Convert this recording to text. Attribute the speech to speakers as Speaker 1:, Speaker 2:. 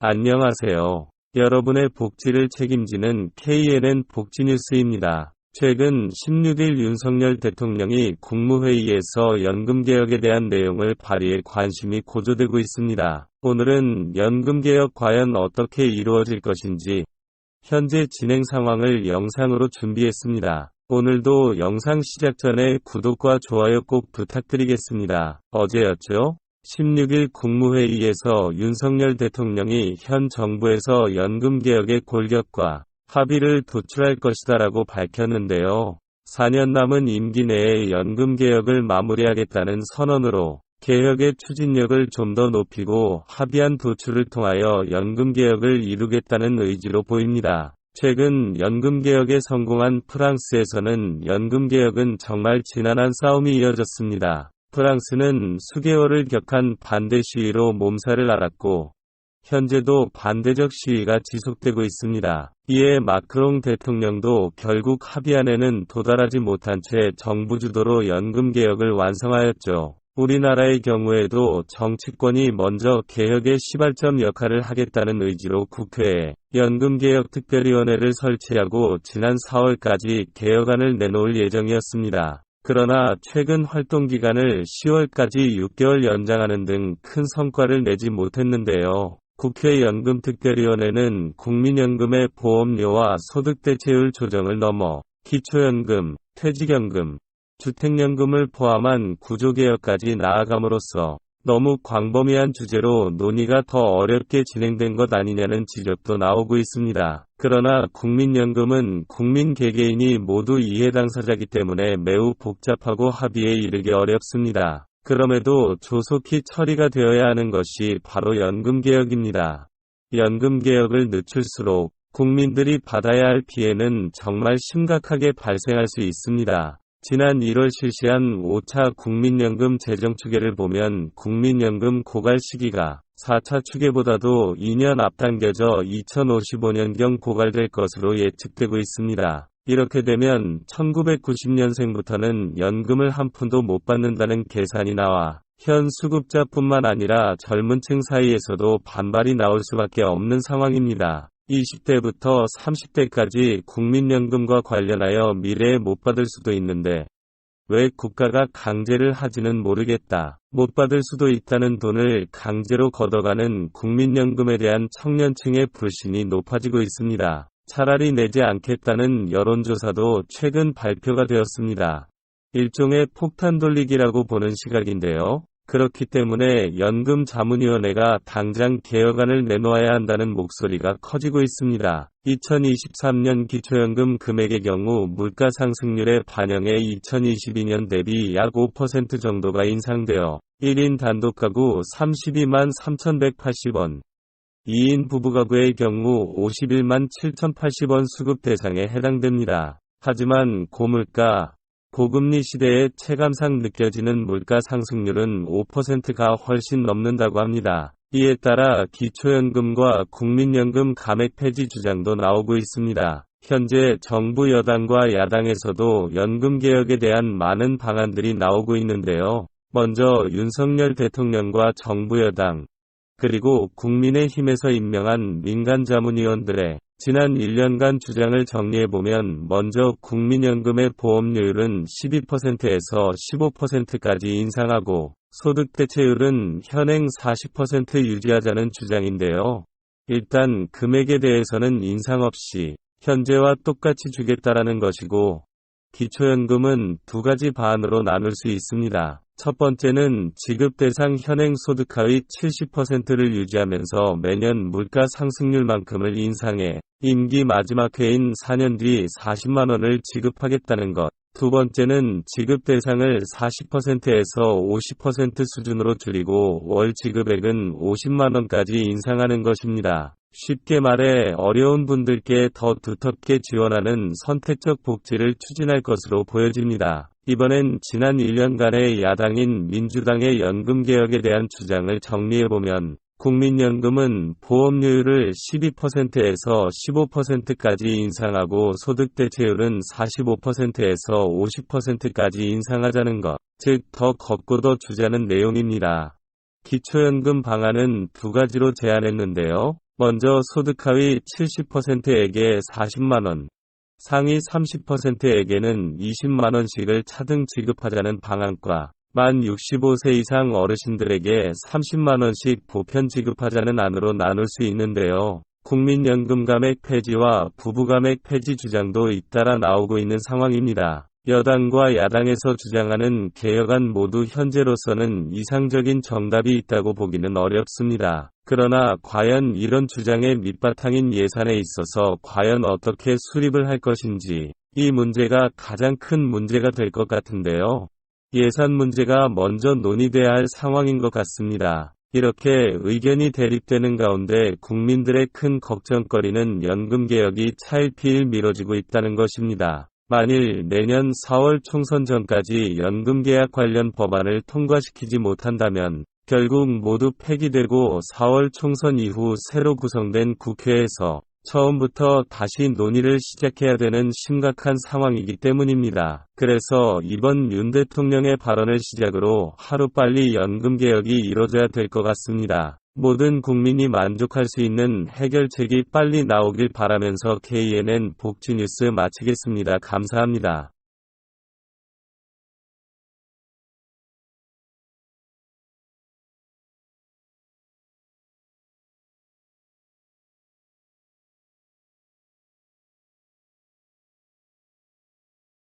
Speaker 1: 안녕하세요. 여러분의 복지를 책임지는 KNN 복지뉴스입니다. 최근 16일 윤석열 대통령이 국무회의에서 연금개혁에 대한 내용을 발의해 관심이 고조되고 있습니다. 오늘은 연금개혁 과연 어떻게 이루어질 것인지 현재 진행 상황을 영상으로 준비했습니다. 오늘도 영상 시작 전에 구독과 좋아요 꼭 부탁드리겠습니다. 어제였죠? 16일 국무회의에서 윤석열 대통령이 현 정부에서 연금개혁의 골격과 합의를 도출할 것이다라고 밝혔는데요. 4년 남은 임기 내에 연금개혁을 마무리하겠다는 선언으로 개혁의 추진력을 좀 더 높이고 합의안 도출을 통하여 연금개혁을 이루겠다는 의지로 보입니다. 최근 연금개혁에 성공한 프랑스에서는 연금개혁은 정말 지난한 싸움이 이어졌습니다. 프랑스는 수개월을 격한 반대 시위로 몸살을 앓았고 현재도 반대적 시위가 지속되고 있습니다. 이에 마크롱 대통령도 결국 합의안에는 도달하지 못한 채 정부 주도로 연금개혁을 완성하였죠. 우리나라의 경우에도 정치권이 먼저 개혁의 시발점 역할을 하겠다는 의지로 국회에 연금개혁특별위원회를 설치하고 지난 4월까지 개혁안을 내놓을 예정이었습니다. 그러나 최근 활동기간을 10월까지 6개월 연장하는 등 큰 성과를 내지 못했는데요. 국회 연금특별위원회는 국민연금의 보험료와 소득대체율 조정을 넘어 기초연금, 퇴직연금, 주택연금을 포함한 구조개혁까지 나아감으로써 너무 광범위한 주제로 논의가 더 어렵게 진행된 것 아니냐는 지적도 나오고 있습니다. 그러나 국민연금은 국민 개개인이 모두 이해 당사자이기 때문에 매우 복잡하고 합의에 이르기 어렵습니다. 그럼에도 조속히 처리가 되어야 하는 것이 바로 연금개혁입니다. 연금개혁을 늦출수록 국민들이 받아야 할 피해는 정말 심각하게 발생할 수 있습니다. 지난 1월 실시한 5차 국민연금 재정추계를 보면 국민연금 고갈 시기가 4차 추계보다도 2년 앞당겨져 2055년경 고갈될 것으로 예측되고 있습니다. 이렇게 되면 1990년생부터는 연금을 한 푼도 못 받는다는 계산이 나와 현 수급자뿐만 아니라 젊은 층 사이에서도 반발이 나올 수밖에 없는 상황입니다. 20대부터 30대까지 국민연금과 관련하여 미래에 못 받을 수도 있는데 왜 국가가 강제를 하지는 모르겠다. 못 받을 수도 있다는 돈을 강제로 걷어가는 국민연금에 대한 청년층의 불신이 높아지고 있습니다. 차라리 내지 않겠다는 여론조사도 최근 발표가 되었습니다. 일종의 폭탄 돌리기라고 보는 시각인데요. 그렇기 때문에 연금자문위원회가 당장 개혁안을 내놓아야 한다는 목소리가 커지고 있습니다. 2023년 기초연금 금액의 경우 물가 상승률의 반영에 2022년 대비 약 5% 정도가 인상되어 1인 단독가구 32만 3,180원, 2인 부부가구의 경우 51만 7,080원 수급 대상에 해당됩니다. 하지만 고물가, 고금리 시대에 체감상 느껴지는 물가 상승률은 5%가 훨씬 넘는다고 합니다. 이에 따라 기초연금과 국민연금 감액 폐지 주장도 나오고 있습니다. 현재 정부 여당과 야당에서도 연금개혁에 대한 많은 방안들이 나오고 있는데요. 먼저 윤석열 대통령과 정부 여당, 그리고 국민의힘에서 임명한 민간자문위원들의 지난 1년간 주장을 정리해보면 먼저 국민연금의 보험료율은 12%에서 15%까지 인상하고 소득대체율은 현행 40% 유지하자는 주장인데요. 일단 금액에 대해서는 인상 없이 현재와 똑같이 주겠다라는 것이고 기초연금은 두 가지 반으로 나눌 수 있습니다. 첫 번째는 지급 대상 현행 소득 하위 70%를 유지하면서 매년 물가 상승률만큼을 인상해 임기 마지막 해인 4년 뒤 40만 원을 지급하겠다는 것. 두 번째는 지급 대상을 40%에서 50% 수준으로 줄이고 월 지급액은 50만 원까지 인상하는 것입니다. 쉽게 말해 어려운 분들께 더 두텁게 지원하는 선택적 복지를 추진할 것으로 보여집니다. 이번엔 지난 1년간의 야당인 민주당의 연금개혁에 대한 주장을 정리해보면 국민연금은 보험료율을 12%에서 15%까지 인상하고 소득대체율은 45%에서 50%까지 인상하자는 것, 즉 더 걷고도 주자는 내용입니다. 기초연금 방안은 두 가지로 제안했는데요. 먼저 소득 하위 70%에게 40만원, 상위 30%에게는 20만원씩을 차등 지급하자는 방안과 만 65세 이상 어르신들에게 30만원씩 보편 지급하자는 안으로 나눌 수 있는데요. 국민연금 감액 폐지와 부부감액 폐지 주장도 잇따라 나오고 있는 상황입니다. 여당과 야당에서 주장하는 개혁안 모두 현재로서는 이상적인 정답이 있다고 보기는 어렵습니다. 그러나 과연 이런 주장의 밑바탕인 예산에 있어서 과연 어떻게 수립을 할 것인지, 이 문제가 가장 큰 문제가 될 것 같은데요. 예산 문제가 먼저 논의돼야 할 상황인 것 같습니다. 이렇게 의견이 대립되는 가운데 국민들의 큰 걱정거리는 연금개혁이 차일피일 미뤄지고 있다는 것입니다. 만일 내년 4월 총선 전까지 연금개혁 관련 법안을 통과시키지 못한다면 결국 모두 폐기되고 4월 총선 이후 새로 구성된 국회에서 처음부터 다시 논의를 시작해야 되는 심각한 상황이기 때문입니다. 그래서 이번 윤 대통령의 발언을 시작으로 하루빨리 연금개혁이 이뤄져야 될 것 같습니다. 모든 국민이 만족할 수 있는 해결책이 빨리 나오길 바라면서 KNN 복지뉴스 마치겠습니다. 감사합니다.